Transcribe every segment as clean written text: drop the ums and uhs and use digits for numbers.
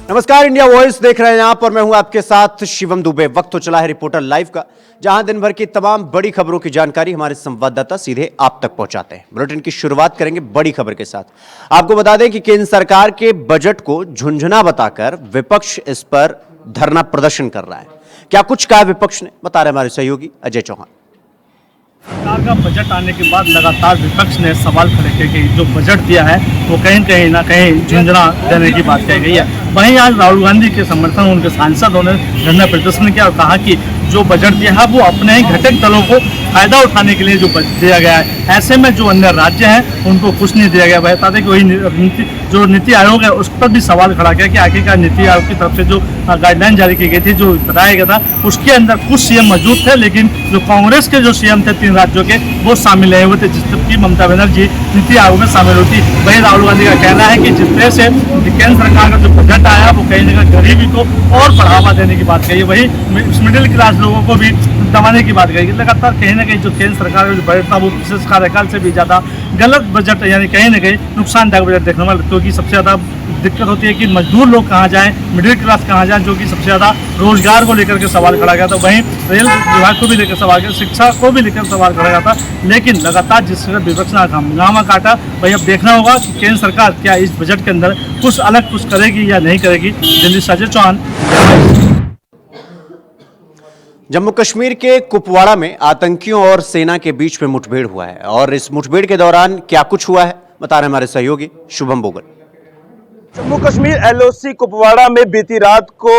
नमस्कार, India voice देख रहे हैं आप और मैं हूं आपके साथ शिवम दुबे। वक्त तो चला है रिपोर्टर लाइव का, जहां दिन भर की तमाम बड़ी खबरों की जानकारी हमारे संवाददाता सीधे आप तक पहुंचाते हैं। बुलेटिन की शुरुआत करेंगे बड़ी खबर के साथ। आपको बता दें कि केंद्र सरकार के बजट को झुनझुना बताकर विपक्ष इस पर धरना प्रदर्शन कर रहा है। क्या कुछ कहा विपक्ष ने, बता रहे हमारे सहयोगी अजय चौहान। सरकार का बजट आने के बाद लगातार विपक्ष ने सवाल खड़े किए कि जो बजट दिया है वो कहीं ना कहीं झुंझुना देने की बात कही गई है। वहीं आज राहुल गांधी के समर्थन में उनके सांसदों ने धरना प्रदर्शन किया और कहा कि जो बजट दिया है वो अपने ही घटक दलों को फायदा उठाने के लिए जो दिया गया है, ऐसे में जो अन्य राज्य हैं उनको कुछ नहीं दिया गया। बता दें कि वही जो नीति आयोग है उस पर भी सवाल खड़ा किया कि आखिरकार नीति आयोग की तरफ से जो गाइडलाइन जारी की गई थी, जो बताया गया था, उसके अंदर कुछ सीएम मौजूद थे, लेकिन जो कांग्रेस के जो सीएम थे 3 राज्यों के वो शामिल नहीं हुए थे, जिसकी ममता बनर्जी नीति आयोग में शामिल होती। वही राहुल गांधी का कहना है कि जिस तरह से केंद्र सरकार का जो बजट आया वो कहीं ना कहीं गरीबी को और बढ़ावा देने की बात कही। वही मिडिल क्लास लोगों को भी दबाने की बात कही। लगातार कहीं ना कहीं जो केंद्र सरकार का जो बजट था वो पिछले कार्यकाल से भी ज़्यादा गलत बजट, यानी कहीं ना कहीं नुकसानदायक बजट देखने वाला, क्योंकि सबसे ज़्यादा दिक्कत होती है कि मजदूर लोग कहाँ जाएं, मिडिल क्लास कहाँ जाएं, जो कि सबसे ज़्यादा रोजगार को लेकर के सवाल खड़ा गया था। वहीं रेल विभाग को भी लेकर सवाल किया, शिक्षा को भी लेकर सवाल खड़ा गया था, लेकिन लगातार जिस तरह विपक्ष ने हंगामा काटा, वही अब देखना होगा कि केंद्र सरकार क्या इस बजट के अंदर कुछ अलग कुछ करेगी या नहीं करेगी। दिल्ली से अजय चौहान। जम्मू कश्मीर के कुपवाड़ा में आतंकियों और सेना के बीच में मुठभेड़ हुआ है और इस मुठभेड़ के दौरान क्या कुछ हुआ है, बता रहे हमारे सहयोगी शुभम बोगल। जम्मू कश्मीर एलओसी कुपवाड़ा में बीती रात को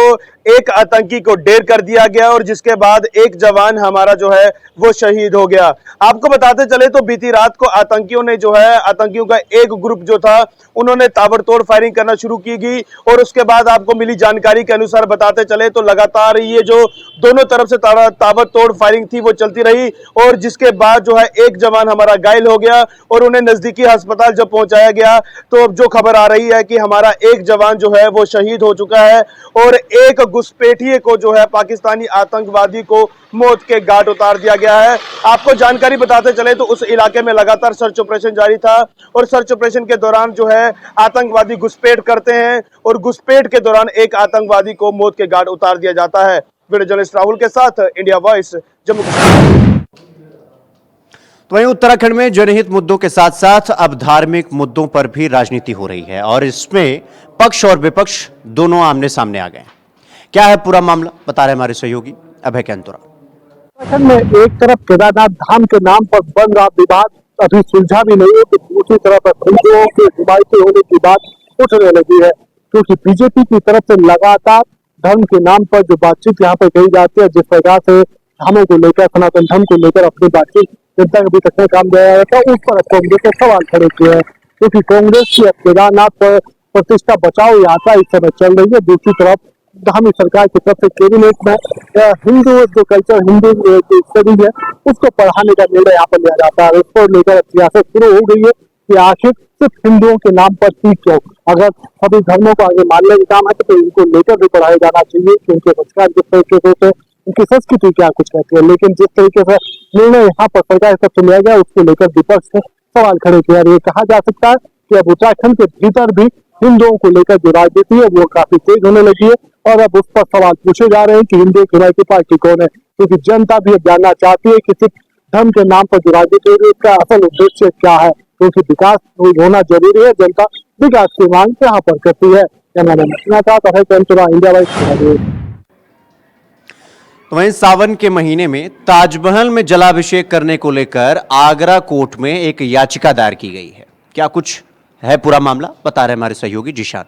एक आतंकी को ढेर कर दिया गया और जिसके बाद एक जवान हमारा जो है वो शहीद हो गया। आपको बताते चले तो बीती रात को आतंकियों ने जो है, आतंकियों का एक ग्रुप जो था उन्होंने ताबड़तोड़ फायरिंग करना शुरू की गई और उसके बाद आपको मिली जानकारी के अनुसार बताते चले तो लगातार ये जो दोनों तरफ से ताबड़तोड़ फायरिंग थी वो चलती रही और जिसके बाद जो है एक जवान हमारा घायल हो गया और उन्हें नजदीकी अस्पताल जब पहुंचाया गया तो अब जो खबर आ रही है कि हमारा एक जवान जो है वो शहीद हो चुका है और एक घुसपैठिए को जो है पाकिस्तानी आतंकवादी को मौत के घाट उतार दिया गया है। आपको जानकारी बताते चले तो उस इलाके में लगातार सर्च ऑपरेशन जारी था और सर्च ऑपरेशन के दौरान जो है आतंकवादी घुसपैठ करते हैं और घुसपैठ के दौरान एक आतंकवादी को मौत के घाट उतार दिया जाता है। वीडियो जर्नलिस्ट राहुल के साथ इंडिया वॉइस, जम्मू कश्मीर। तो वहीं उत्तराखंड में जनहित मुद्दों के साथ साथ अब धार्मिक मुद्दों पर भी राजनीति हो रही है और इसमें पक्ष और विपक्ष दोनों आमने सामने आ गए। क्या है पूरा मामला, बता रहे हमारे सहयोगी अभय कैंतुरा। उत्तराखंड में एक तरफ केदारनाथ धाम के नाम पर बन रहा विवाद अभी सुलझा भी नहीं है, तो दूसरी तरफ हिंदुओं के हिमायती होने की बात उठने लगी है, क्योंकि बीजेपी की तरफ से लगातार धर्म के नाम पर जो बातचीत यहाँ पर कही जाती है, जिस प्रकार से धर्मों को लेकर, सनातन धर्म को लेकर अपनी बातचीत जनता के बीच रखने का काम किया जाता है, उस पर कांग्रेस ने सवाल खड़े किए हैं, क्योंकि कांग्रेस की केदारनाथ पर प्रतिष्ठा बचाओ यात्रा इस समय चल रही है। दूसरी तरफ धार्मिक सरकार की तरफ से कैबिनेट में हिंदू जो कल्चर, हिंदू स्टडी है उसको पढ़ाने का निर्णय यहाँ पर लिया जाता है। उसको लेकर सियासत शुरू हो गई है कि आखिर सिर्फ हिंदुओं के नाम पर ठीक क्यों, अगर सभी धर्मों को आगे मानने का काम है तो इनको लेकर भी पढ़ाया जाना चाहिए कि उनके संस्कार किस तरीके से होते हैं, उनकी संस्कृति क्या कुछ कहती है। लेकिन जिस तरीके से निर्णय यहाँ पर सरकार की तरफ से लिया गया उसको लेकर विपक्ष ने सवाल खड़े किया। ये कहा जा सकता है कि अब उत्तराखंड के भीतर भी हिंदुओं को लेकर जो राजनीति है वो काफी तेज होने लगी है और अब उस पर सवाल पूछे जा रहे हैं कि हिंदू हिमायती पार्टी कौन है, क्योंकि जनता भी अब जानना चाहती है कि सिर्फ धर्म के नाम पर जो राजनीति हो रही है उसका असल उद्देश्य क्या है, क्योंकि विकास होना जरूरी है। जनता विकास की मांग यहाँ पर करती है। India wise. वहीं सावन के महीने में ताजमहल में जलाभिषेक करने को लेकर आगरा कोर्ट में एक याचिका दायर की गई है। क्या कुछ है पूरा मामला, बता रहे हमारे सहयोगी जिशान।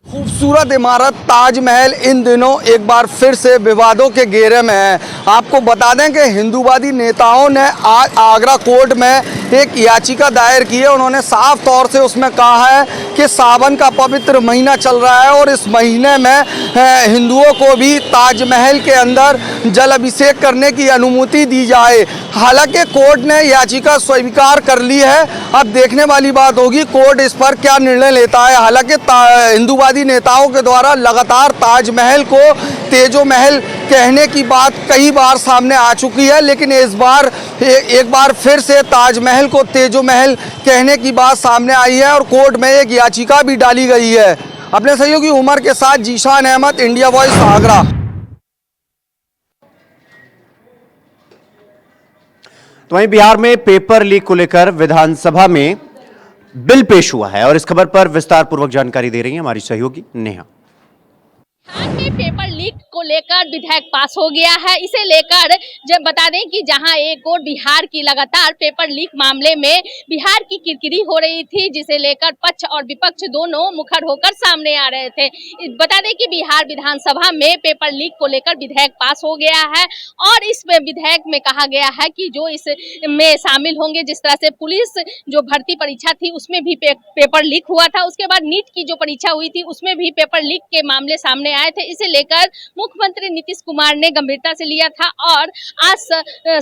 खूबसूरत इमारत ताजमहल इन दिनों एक बार फिर से विवादों के घेरे में है। आपको बता दें कि हिंदूवादी नेताओं ने आज आगरा कोर्ट में एक याचिका दायर की है। उन्होंने साफ तौर से उसमें कहा है कि सावन का पवित्र महीना चल रहा है और इस महीने में हिंदुओं को भी ताजमहल के अंदर जल अभिषेक करने की अनुमति दी जाए। हालांकि कोर्ट ने याचिका स्वीकार कर ली है। अब देखने वाली बात होगी कोर्ट इस पर क्या निर्णय लेता है। हालांकि हिंदूवादी नेताओं के द्वारा लगातार ताजमहल को तेजो महल कहने की बात कई बार सामने आ चुकी है, लेकिन इस बार एक बार फिर से ताजमहल को तेजो महल कहने की बात सामने आई है और कोर्ट में एक याचिका भी डाली गई है। अपने सहयोगी उमर के साथ जीशान अहमद, इंडिया वॉइस, आगरा। तो वहीं बिहार में पेपर लीक को लेकर विधानसभा में बिल पेश हुआ है और इस खबर पर विस्तार पूर्वक जानकारी दे रही है हमारी सहयोगी नेहा। बिहार में पेपर लीक को लेकर विधेयक पास हो गया है। इसे लेकर जब बता दें कि जहां एक और बिहार की लगातार पेपर लीक मामले में बिहार की किरकिरी हो रही थी, जिसे लेकर पक्ष और विपक्ष दोनों मुखर होकर सामने आ रहे थे। बता दें कि बिहार विधानसभा में पेपर लीक को लेकर विधेयक पास हो गया है और इस विधेयक में कहा गया है कि जो इसमें शामिल होंगे, जिस तरह से पुलिस जो भर्ती परीक्षा थी उसमें भी पेपर लीक हुआ था, उसके बाद नीट की जो परीक्षा हुई थी उसमें भी पेपर लीक के मामले सामने आए थे। इसे लेकर मुख्यमंत्री नीतीश कुमार ने गंभीरता से लिया था और आज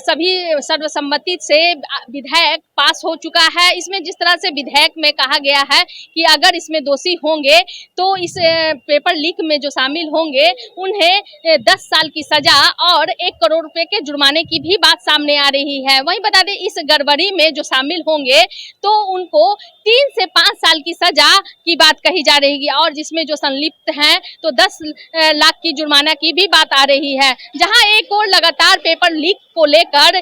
सभी सर्वसम्मति से विधेयक पास हो चुका है। इसमें जिस तरह से विधेयक में कहा गया है कि अगर इसमें दोषी होंगे तो इस पेपर लीक में जो शामिल होंगे उन्हें 10 साल की सजा और 1 करोड़ रुपए के जुर्माने की भी बात सामने आ रही है। वहीं बता दें इस गड़बड़ी में जो शामिल होंगे तो उनको 3 से 5 साल की सजा की बात कही जा रही है और जिसमें जो संलिप्त हैं तो 10 लाख की जुर्माना की भी बात आ रही है। जहां एक और लगातार पेपर लीक को लेकर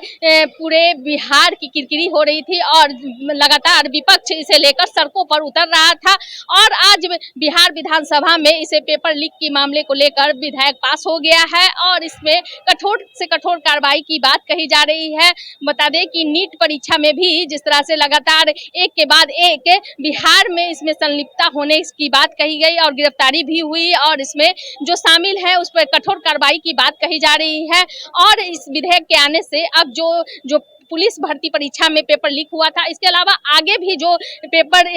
पूरे बिहार की किरकिरी हो रही थी और लगातार विपक्ष इसे लेकर सड़कों पर उतर रहा था और आज बिहार विधानसभा में इसे पेपर लीक के मामले को लेकर विधेयक पास हो गया है और इसमें कठोर से कठोर कार्रवाई की बात कही जा रही है। बता दें कि नीट परीक्षा में भी जिस तरह से लगातार एक के बाद एक बिहार में इसमें संलिप्तता होने की बात कही गई और गिरफ्तारी भी हुई और इसमें जो शामिल है उस पर कठोर कार्रवाई की बात कही जा रही है। और इस विधेयक के आने से अब जो पुलिस भर्ती परीक्षा में पेपर लीक हुआ था, इसके अलावा आगे भी जो पेपर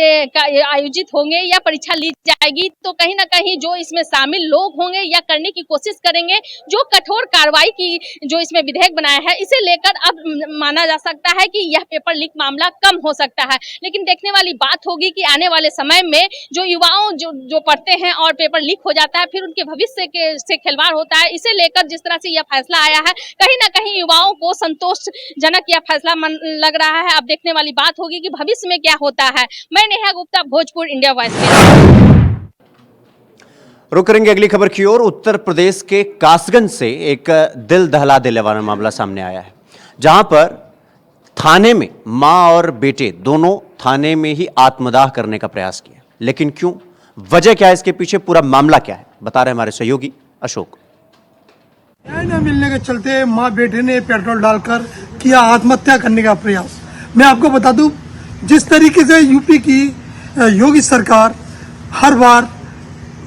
आयोजित होंगे या परीक्षा ली जाएगी तो कहीं ना कहीं जो इसमें शामिल लोग होंगे या करने की कोशिश करेंगे, जो कठोर कार्रवाई की जो इसमें विधेयक बनाया है, इसे लेकर अब माना जा सकता है कि यह पेपर लीक मामला कम हो सकता है। लेकिन देखने वाली बात होगी कि आने वाले समय में जो युवाओं जो पढ़ते हैं और पेपर लीक हो जाता है फिर उनके भविष्य से खिलवाड़ होता है। इसे लेकर जिस तरह से यह फैसला आया है कहीं ना कहीं युवाओं को संतोषजनक फैसला लग रहा है। अब देखने वाली बात होगी कि भविष्य में क्या होता है। मैं नेहा गुप्ता, भोजपुर, इंडिया वॉइस। रुक करेंगे अगली खबर की ओर। उत्तर प्रदेश के कासगंज से एक दिल दहला देने वाला मामला सामने आया है, जहां पर थाने में मां और बेटे दोनों थाने में ही आत्मदाह करने का प्रयास किया। लेकिन क्यों, वजह क्या है, इसके पीछे पूरा मामला क्या है, बता रहे हमारे सहयोगी अशोक। न्याय न मिलने के चलते मां बेटे ने पेट्रोल डालकर किया आत्महत्या करने का प्रयास। मैं आपको बता दूं, जिस तरीके से यूपी की योगी सरकार हर बार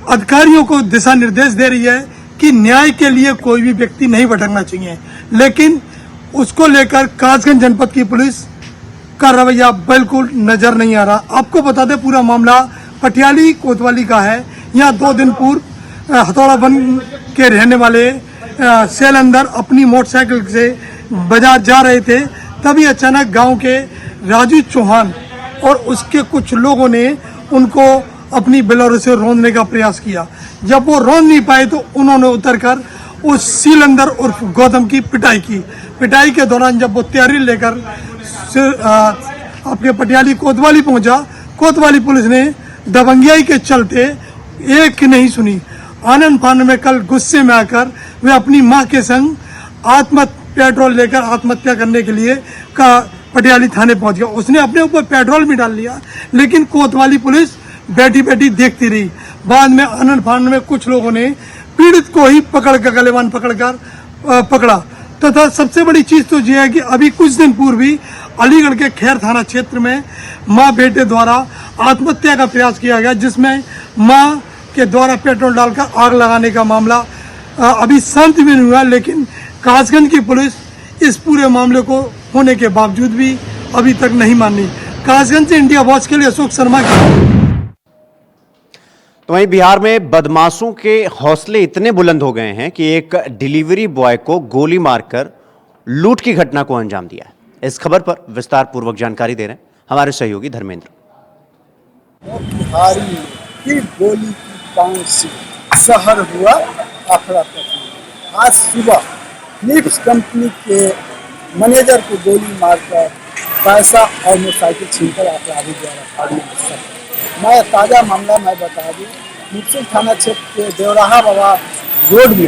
अधिकारियों को दिशा निर्देश दे रही है कि न्याय के लिए कोई भी व्यक्ति नहीं भटकना चाहिए, लेकिन उसको लेकर कासगंज जनपद की पुलिस का रवैया बिल्कुल नजर नहीं आ रहा। आपको बता दें पूरा मामला पटियाली कोतवाली का है। यहाँ 2 दिन पूर्व हथौड़ा बन के रहने वाले शैलेंदर अपनी मोटरसाइकिल से बाजार जा रहे थे, तभी अचानक गांव के राजू चौहान और उसके कुछ लोगों ने उनको अपनी बोलेरो से रौंदने का प्रयास किया। जब वो रौंद नहीं पाए तो उन्होंने उतरकर उस शैलेंदर उर्फ गौतम की पिटाई की। पिटाई के दौरान जब वो तैयारी लेकर अपने पटियाली कोतवाली पहुंचा, कोतवाली पुलिस ने दबंगियाई के चलते एक नहीं सुनी। आनंद फानंद में कल गुस्से में आकर वे अपनी मां के संग पेट्रोल लेकर आत्महत्या करने के लिए पटियाली थाने पहुंच गया। उसने अपने ऊपर पेट्रोल भी डाल लिया, लेकिन कोतवाली पुलिस बैठी बैठी देखती रही। बाद में आनंद फानंद में कुछ लोगों ने पीड़ित को ही पकड़कर गलेवान पकड़कर पकड़ा। तथा सबसे बड़ी चीज तो यह है कि अभी कुछ दिन पूर्व भी अलीगढ़ के खैर थाना क्षेत्र में मां बेटे द्वारा आत्महत्या का प्रयास किया गया, जिसमें मां के द्वारा पेट्रोल डालकर आग लगाने का मामला अभी शांत भी नहीं हुआ। लेकिन कासगंज की पुलिस इस पूरे मामले को होने के बावजूद भी अभी तक नहीं मानी। कासगंज से इंडिया वॉच के लिए अशोक शर्मा की। तो वहीं बिहार में बदमाशों के हौसले इतने बुलंद हो गए हैं कि एक डिलीवरी बॉय को गोली मारकर लूट की घटना को अंजाम दिया है। इस खबर पर विस्तार पूर्वक जानकारी दे रहे हैं हमारे सहयोगी धर्मेंद्र। बिहारी की गोली की कान से जहर हुआ अफरा तफरी। आज सुबह फिलिप्स कंपनी के मैनेजर को गोली मारकर पैसा और मोटरसाइकिल छीनकर अपराधी द्वारा फाड़ी। मैं ताज़ा मामला मैं बता दूं, मुफस्सिल थाना क्षेत्र के देवराहा बाबा रोड में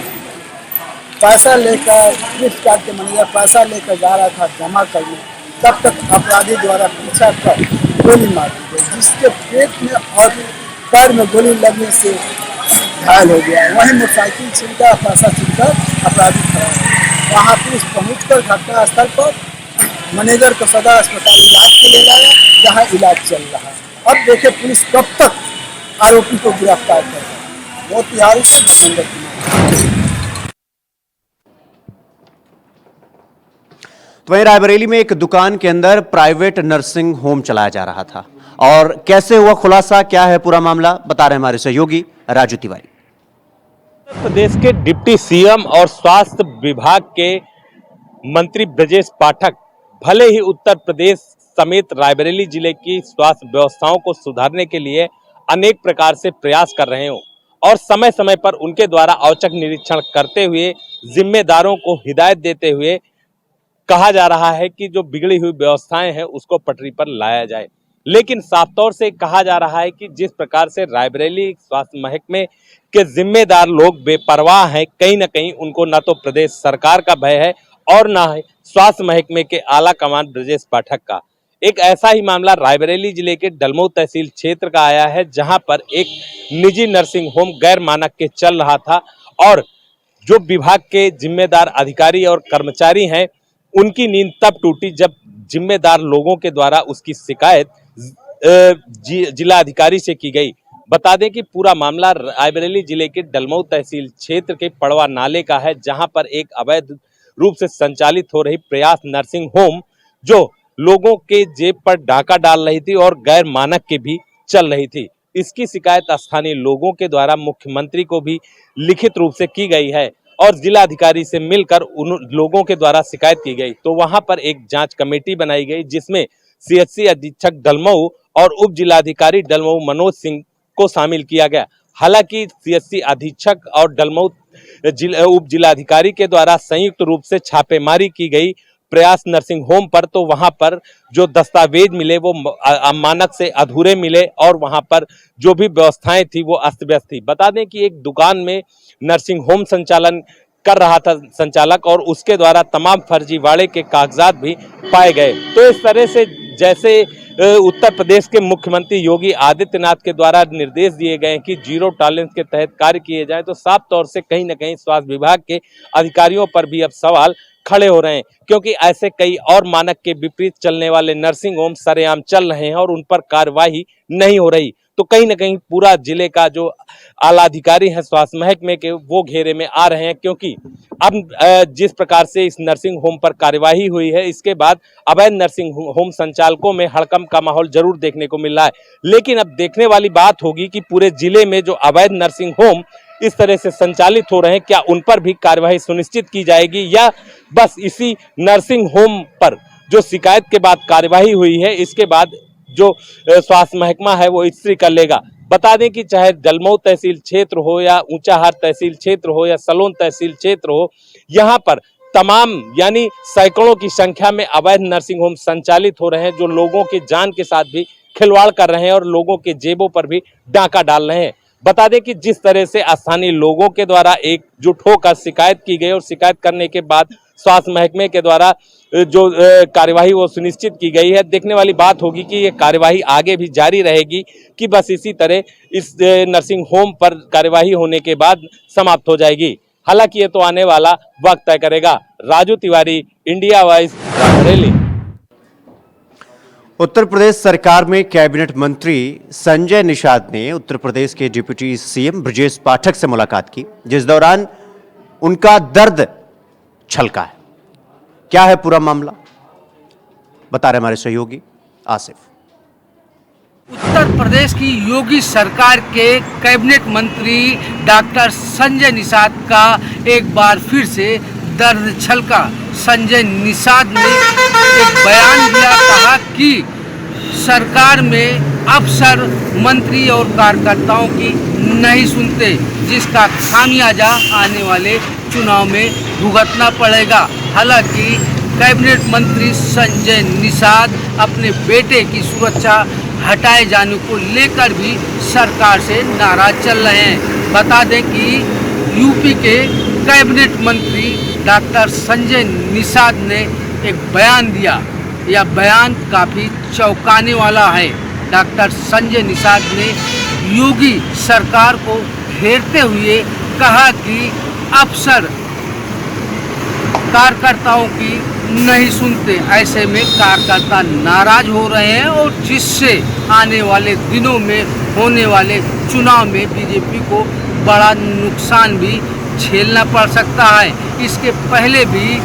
पैसा लेकर फ्लिपकार्ट के मैनेजर पैसा लेकर जा रहा था जमा करने, तब तक अपराधी द्वारा पीछा कर गोली मार दी गई, जिसके पेट में और पैर में गोली लगने से घायल हो गया। वहीं मोटरसाइकिल छीनकर पैसा छीनकर अपराधी खड़ा है। वहाँ पुलिस पहुँचकर घटनास्थल पर मैनेजर को सदर अस्पताल इलाज के लिए लाया, जहाँ इलाज चल रहा है। अब देखे पुलिस कब तक आरोपी को गिरफ्तार कर रहा है। वो तिहारी धर्मेंद्र कुमार। तो वहीं रायबरेली में एक दुकान के अंदर प्राइवेट नर्सिंग होम चलाया जा रहा था, और कैसे हुआ खुलासा, क्या है पूरा मामला, बता रहे हमारे सहयोगी राजू तिवारी। प्रदेश के डिप्टी सीएम और स्वास्थ्य विभाग के मंत्री ब्रजेश पाठक भले ही उत्तर प्रदेश समेत रायबरेली जिले की स्वास्थ्य व्यवस्थाओं को सुधारने के लिए अनेक प्रकार से प्रयास कर रहे हो और समय समय पर उनके द्वारा औचक निरीक्षण करते हुए जिम्मेदारों को हिदायत देते हुए कहा जा रहा है कि जो बिगड़ी हुई व्यवस्थाएं हैं उसको पटरी पर लाया जाए, लेकिन साफ तौर से कहा जा रहा है कि जिस प्रकार से रायबरेली स्वास्थ्य महकमे के जिम्मेदार लोग बेपरवाह हैं, कहीं न कहीं उनको न तो प्रदेश सरकार का भय है और न स्वास्थ्य महकमे के आला कमान ब्रजेश पाठक का। एक ऐसा ही मामला रायबरेली जिले के डलमऊ तहसील क्षेत्र का आया है, जहां पर एक निजी नर्सिंग होम गैर मानक के चल रहा था और जो विभाग के जिम्मेदार अधिकारी और कर्मचारी हैं उनकी नींद तब टूटी जब जिम्मेदार लोगों के द्वारा उसकी शिकायत जिला अधिकारी से की गई। बता दें कि पूरा मामला रायबरेली जिले के डलमऊ तहसील क्षेत्र के पड़वा नाले का है, जहां पर एक अवैध रूप से संचालित हो रही प्रयास नर्सिंग होम जो लोगों के जेब पर डाका डाल रही थी और गैर मानक के भी चल रही थी। इसकी शिकायत स्थानीय लोगों के द्वारा मुख्यमंत्री को भी लिखित रूप से की गई है और जिला अधिकारी से मिलकर उन लोगों के द्वारा शिकायत की गई। तो वहां पर एक जांच कमेटी बनाई गई जिसमें सीएचसी अधीक्षक डलमऊ और उप जिलाधिकारी डलमऊ मनोज सिंह को शामिल किया गया। हालांकि सीएचसी अधीक्षक और डलमऊ उप जिलाधिकारी के द्वारा संयुक्त रूप से छापेमारी की गई प्रयास नर्सिंग होम पर, तो वहां पर जो दस्तावेज मिले वो मानक से अधूरे मिले और वहां पर जो भी व्यवस्थाएं थी वो अस्त व्यस्त थी। बता दें कि एक दुकान में नर्सिंग होम संचालन कर रहा था संचालक और उसके द्वारा तमाम फर्जीवाड़े के कागजात भी पाए गए। तो इस तरह से जैसे उत्तर प्रदेश के मुख्यमंत्री योगी आदित्यनाथ के द्वारा निर्देश दिए गए कि जीरो टॉलरेंस के तहत कार्य किए जाए, तो साफ तौर से कहीं न कहीं स्वास्थ्य विभाग के अधिकारियों पर भी अब सवाल खड़े हो रहे हैं, क्योंकि ऐसे कई और मानक के विपरीत चलने वाले नर्सिंग होम सरेआम चल रहे हैं और उन पर कार्यवाही नहीं हो रही। तो कहीं न कहीं पूरा जिले का जो आला अधिकारी है स्वास्थ्य महकमे के वो घेरे में आ रहे हैं, क्योंकि अब जिस प्रकार से इस नर्सिंग होम पर कार्यवाही हुई है इसके बाद अवैध नर्सिंग होम संचालकों में हड़कंप का माहौल जरूर देखने को मिल रहा है। लेकिन अब देखने वाली बात होगी कि पूरे जिले में जो अवैध नर्सिंग होम इस तरह से संचालित हो रहे हैं, क्या उन पर भी कार्यवाही सुनिश्चित की जाएगी या बस इसी नर्सिंग होम पर जो शिकायत के बाद कार्यवाही हुई है इसके बाद जो स्वास्थ्य महकमा है वो स्त्री कर लेगा। बता दें कि चाहे डलमऊ तहसील क्षेत्र हो या ऊंचाहार तहसील क्षेत्र हो या सलोन तहसील क्षेत्र हो, यहाँ पर तमाम यानी सैकड़ों की संख्या में अवैध नर्सिंग होम संचालित हो रहे हैं जो लोगों की जान के साथ भी खिलवाड़ कर रहे हैं और लोगों के जेबों पर भी डाका डाल रहे हैं। बता दें कि जिस तरह से स्थानीय लोगों के द्वारा एकजुट होकर शिकायत की गई और शिकायत करने के बाद स्वास्थ्य महकमे के द्वारा जो कार्यवाही वो सुनिश्चित की गई है, देखने वाली बात होगी कि ये कार्यवाही आगे भी जारी रहेगी कि बस इसी तरह इस नर्सिंग होम पर कार्यवाही होने के बाद समाप्त हो जाएगी। हालांकि ये तो आने वाला वक्त तय करेगा। Raju Tiwari, India Voice, Raebareli. उत्तर प्रदेश सरकार में कैबिनेट मंत्री संजय निषाद ने उत्तर प्रदेश के डिप्टी सीएम ब्रजेश पाठक से मुलाकात की, जिस दौरान उनका दर्द छलका है। क्या है पूरा मामला, बता रहे हमारे सहयोगी आसिफ। उत्तर प्रदेश की योगी सरकार के कैबिनेट मंत्री डॉक्टर संजय निषाद का एक बार फिर से दर्द छलका। संजय निषाद ने एक बयान दिया, कहा कि सरकार में अफसर मंत्री और कार्यकर्ताओं की नहीं सुनते, जिसका खामियाजा आने वाले चुनाव में भुगतना पड़ेगा। हालांकि कैबिनेट मंत्री संजय निषाद अपने बेटे की सुरक्षा हटाए जाने को लेकर भी सरकार से नाराज चल रहे हैं। बता दें कि यूपी के कैबिनेट मंत्री डॉक्टर संजय निषाद ने एक बयान दिया। यह बयान काफ़ी चौंकाने वाला है। डॉक्टर संजय निषाद ने योगी सरकार को घेरते हुए कहा कि अफसर कार्यकर्ताओं की नहीं सुनते, ऐसे में कार्यकर्ता नाराज हो रहे हैं और जिससे आने वाले दिनों में होने वाले चुनाव में बीजेपी को बड़ा नुकसान भी झेलना पड़ सकता है। इसके पहले भी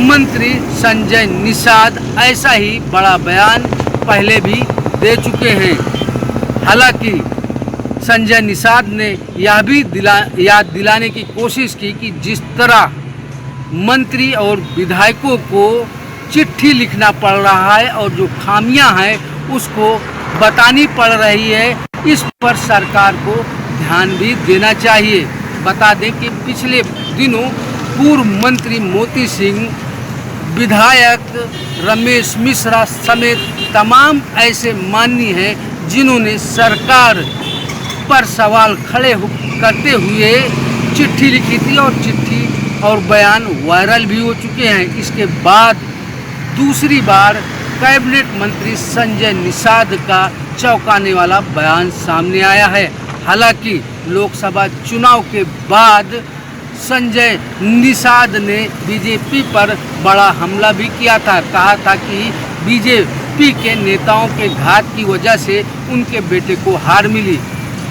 मंत्री संजय निषाद ऐसा ही बड़ा बयान पहले भी दे चुके हैं। हालांकि संजय निषाद ने यह भी याद दिलाने की कोशिश की कि जिस तरह मंत्री और विधायकों को चिट्ठी लिखना पड़ रहा है और जो खामियां हैं उसको बतानी पड़ रही है, इस पर सरकार को ध्यान भी देना चाहिए। बता दें कि पिछले दिनों पूर्व मंत्री मोती सिंह, विधायक रमेश मिश्रा समेत तमाम ऐसे माननीय हैं जिन्होंने सरकार पर सवाल खड़े करते हुए चिट्ठी लिखी थी और चिट्ठी और बयान वायरल भी हो चुके हैं। इसके बाद दूसरी बार कैबिनेट मंत्री संजय निषाद का चौंकाने वाला बयान सामने आया है। हालांकि लोकसभा चुनाव के बाद संजय निषाद ने बीजेपी पर बड़ा हमला भी किया था। कहा था कि बीजेपी के नेताओं के घात की वजह से उनके बेटे को हार मिली।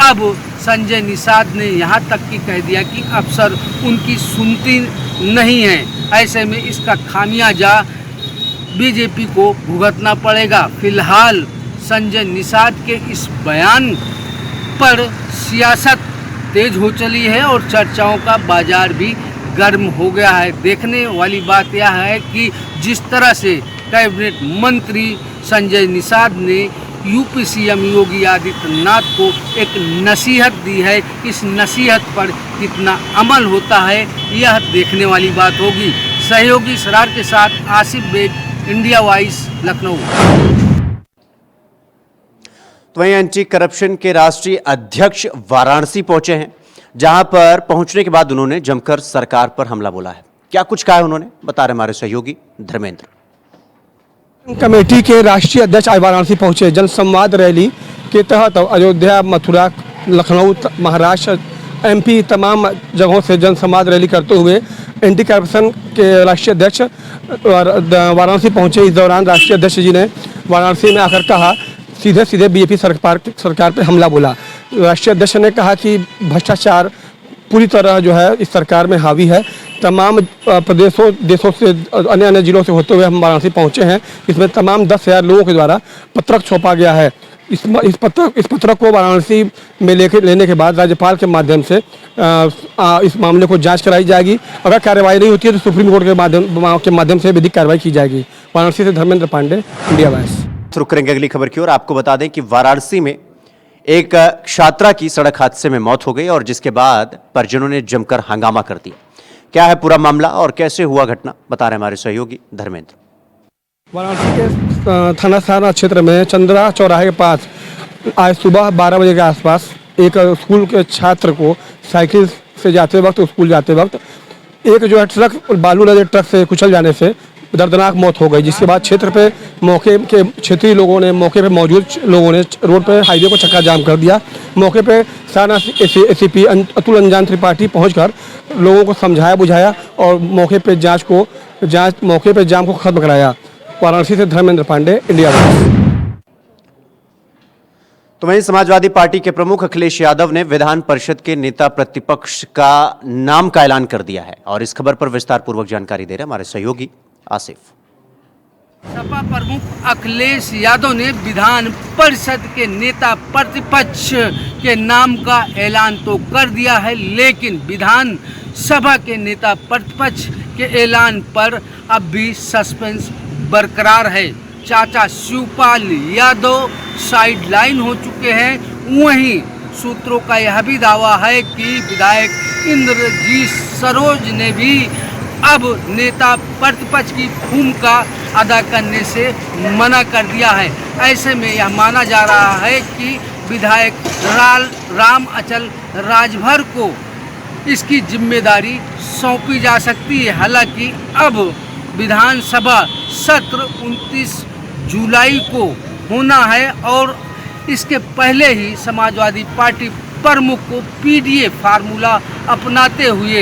अब संजय निषाद ने यहाँ तक कि कह दिया कि अफसर उनकी सुनती नहीं है। ऐसे में इसका खामियाजा बीजेपी को भुगतना पड़ेगा। फिलहाल संजय निषाद के इस बयान पर सियासत तेज हो चली है और चर्चाओं का बाजार भी गर्म हो गया है। देखने वाली बात यह है कि जिस तरह से कैबिनेट मंत्री संजय निषाद ने यूपी सीएम योगी आदित्यनाथ को एक नसीहत दी है, इस नसीहत पर कितना अमल होता है यह देखने वाली बात होगी। सहयोगी सरार के साथ आसिफ बेग, इंडिया वॉइस, लखनऊ। तो वहीं एंटी करप्शन के राष्ट्रीय अध्यक्ष वाराणसी पहुंचे हैं, जहां पर पहुंचने के बाद उन्होंने जमकर सरकार पर हमला बोला है। क्या कुछ कहा है उन्होंने, बता रहे हमारे सहयोगी धर्मेंद्र। कमेटी के राष्ट्रीय अध्यक्ष आज वाराणसी पहुंचे। जनसंवाद रैली के तहत अयोध्या, मथुरा, लखनऊ, महाराष्ट्र, एमपी तमाम जगहों से जनसंवाद रैली करते हुए एंटी करप्शन के राष्ट्रीय अध्यक्ष वाराणसी पहुंचे। इस दौरान राष्ट्रीय अध्यक्ष जी ने वाराणसी में आकर कहा, सीधे बीजेपी सरकार पर हमला बोला। राष्ट्रीय अध्यक्ष ने कहा कि भ्रष्टाचार पूरी तरह जो है इस सरकार में हावी है। तमाम प्रदेशों, देशों से, अन्य जिलों से होते हुए हम वाराणसी पहुंचे हैं। इसमें तमाम 10,000 लोगों के द्वारा पत्रक छापा गया है। इस पत्रक को वाराणसी में लेने के बाद राज्यपाल के माध्यम से इस मामले को जांच कराई जाएगी। अगर कार्रवाई नहीं होती है तो सुप्रीम कोर्ट के माध्यम से विधिक कार्रवाई की जाएगी। वाराणसी से धर्मेंद्र पांडे, इंडिया वॉइस। रुक करेंगे अगली खबर की ओर। आपको बता दें कि वाराणसी में एक छात्रा की सड़क हादसे में मौत हो गई और जिसके बाद परिजनों ने जमकर हंगामा कर दिया। क्या है पूरा मामला और कैसे हुआ घटना, बता रहे हमारे सहयोगी धर्मेंद्र। वाराणसी के थाना क्षेत्र में चंद्रा चौराहे के पास आज सुबह 12 बजे के आसपास एक स्कूल के छात्र को साइकिल से जाते वक्त, स्कूल जाते वक्त एक जो है ट्रक, बालू लदे ट्रक से कुचल जाने से दर्दनाक मौत हो गई। जिसके बाद क्षेत्र पे मौके के क्षेत्रीय लोगों ने, मौके पे मौजूद लोगों ने रोड पे हाईवे को चक्का जाम कर दिया। मौके पे साना एसीपी अतुल अंजान त्रिपाठी पहुंचकर लोगों को समझाया बुझाया और मौके पे मौके पे जाम को खत्म कराया। वाराणसी से धर्मेंद्र पांडे, इंडिया वॉइस। तो वहीं समाजवादी पार्टी के प्रमुख अखिलेश यादव ने विधान परिषद के नेता प्रतिपक्ष का नाम का ऐलान कर दिया है और इस खबर पर विस्तार पूर्वक जानकारी दे रहे हमारे सहयोगी आसिफ। सपा प्रमुख अखिलेश यादव ने विधान परिषद के नेता प्रतिपक्ष के नाम का ऐलान तो कर दिया है, लेकिन विधान सभा के नेता प्रतिपक्ष के ऐलान पर अब भी सस्पेंस बरकरार है। चाचा शिवपाल यादव साइडलाइन हो चुके हैं। वहीं सूत्रों का यह भी दावा है कि विधायक इंद्रजीत सरोज ने भी अब नेता प्रतिपक्ष की भूमिका अदा करने से मना कर दिया है। ऐसे में यह माना जा रहा है कि विधायक राम अचल राजभर को इसकी जिम्मेदारी सौंपी जा सकती है। हालांकि अब विधानसभा सत्र 29 जुलाई को होना है और इसके पहले ही समाजवादी पार्टी प्रमुख को पीडीए फार्मूला अपनाते हुए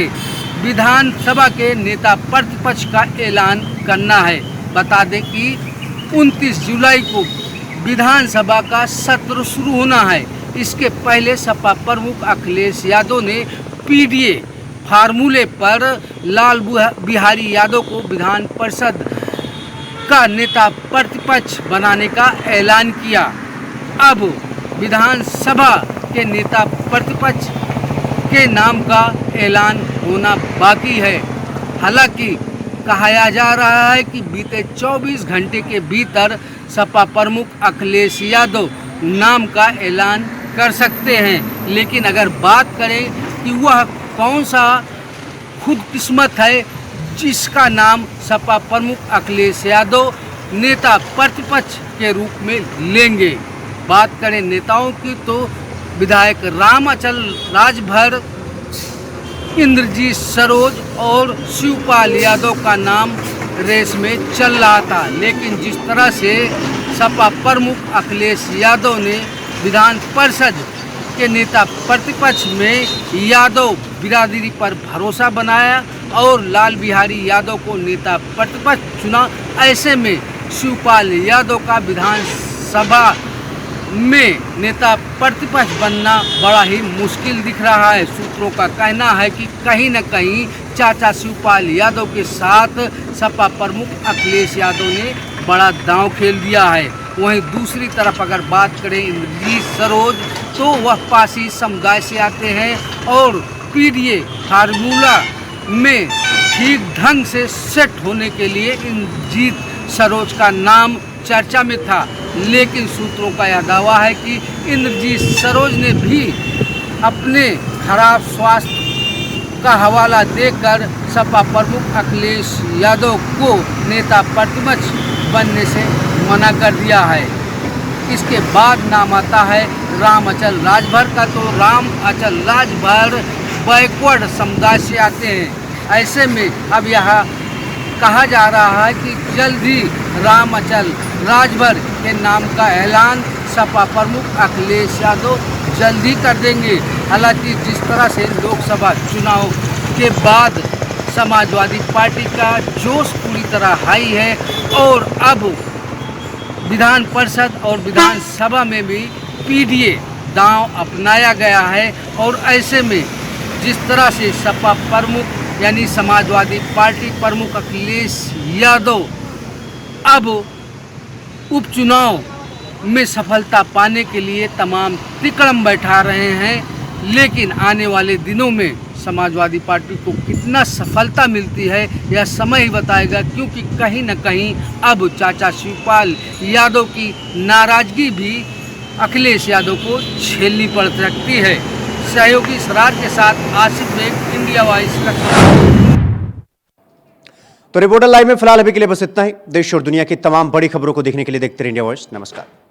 विधानसभा के नेता प्रतिपक्ष का ऐलान करना है। बता दें कि 29 जुलाई को विधानसभा का सत्र शुरू होना है। इसके पहले सपा प्रमुख अखिलेश यादव ने पीडीए फार्मूले पर लाल बिहारी यादव को विधान परिषद का नेता प्रतिपक्ष बनाने का ऐलान किया। अब विधानसभा के नेता प्रतिपक्ष के नाम का ऐलान होना बाकी है। हालांकि कहा जा रहा है कि बीते 24 घंटे के भीतर सपा प्रमुख अखिलेश यादव नाम का ऐलान कर सकते हैं। लेकिन अगर बात करें कि वह कौन सा खुदकिस्मत है जिसका नाम सपा प्रमुख अखिलेश यादव नेता प्रतिपक्ष के रूप में लेंगे। बात करें नेताओं की तो विधायक राम अचल राजभर, इंद्रजीत सरोज और शिवपाल यादव का नाम रेस में चल रहा था। लेकिन जिस तरह से सपा प्रमुख अखिलेश यादव ने विधान परिषद के नेता प्रतिपक्ष में यादव बिरादरी पर भरोसा बनाया और लाल बिहारी यादव को नेता प्रतिपक्ष चुना, ऐसे में शिवपाल यादव का विधानसभा में नेता प्रतिपक्ष बनना बड़ा ही मुश्किल दिख रहा है। सूत्रों का कहना है कि कहीं न कहीं चाचा शिवपाल यादव के साथ सपा प्रमुख अखिलेश यादव ने बड़ा दांव खेल दिया है। वहीं दूसरी तरफ अगर बात करें इंद्रजीत सरोज, तो वह पासी समुदाय से आते हैं और पीडीए फार्मूला में ठीक ढंग से सेट होने के लिए इंद्रजीत सरोज का नाम चर्चा में था। लेकिन सूत्रों का यह दावा है कि इंद्रजीत सरोज ने भी अपने खराब स्वास्थ्य का हवाला देकर सपा प्रमुख अखिलेश यादव को नेता प्रतिपक्ष बनने से मना कर दिया है। इसके बाद नाम आता है राम अचल राजभर का, तो राम अचल राजभर बैकवर्ड समुदाय से आते हैं। ऐसे में अब यह कहा जा रहा है कि जल्द ही राम अचल राजभर के नाम का ऐलान सपा प्रमुख अखिलेश यादव जल्द ही कर देंगे। हालांकि जिस तरह से लोकसभा चुनाव के बाद समाजवादी पार्टी का जोश पूरी तरह हाई है और अब विधान परिषद और विधानसभा में भी पीडीए दांव अपनाया गया है। और ऐसे में जिस तरह से सपा प्रमुख यानी समाजवादी पार्टी प्रमुख अखिलेश यादव अब उपचुनाव में सफलता पाने के लिए तमाम तिकड़म बैठा रहे हैं, लेकिन आने वाले दिनों में समाजवादी पार्टी को कितना सफलता मिलती है यह समय ही बताएगा, क्योंकि कहीं न कहीं अब चाचा शिवपाल यादव की नाराजगी भी अखिलेश यादव को झेलनी पड़ सकती है। सहयोगी सराज के साथ आसिफ बेग, इंडिया वॉइस लखनऊ। तो रिपोर्टर लाइव में फिलहाल अभी के लिए बस इतना ही। देश और दुनिया की तमाम बड़ी खबरों को देखने के लिए देखते रहिए इंडिया वॉइस। नमस्कार।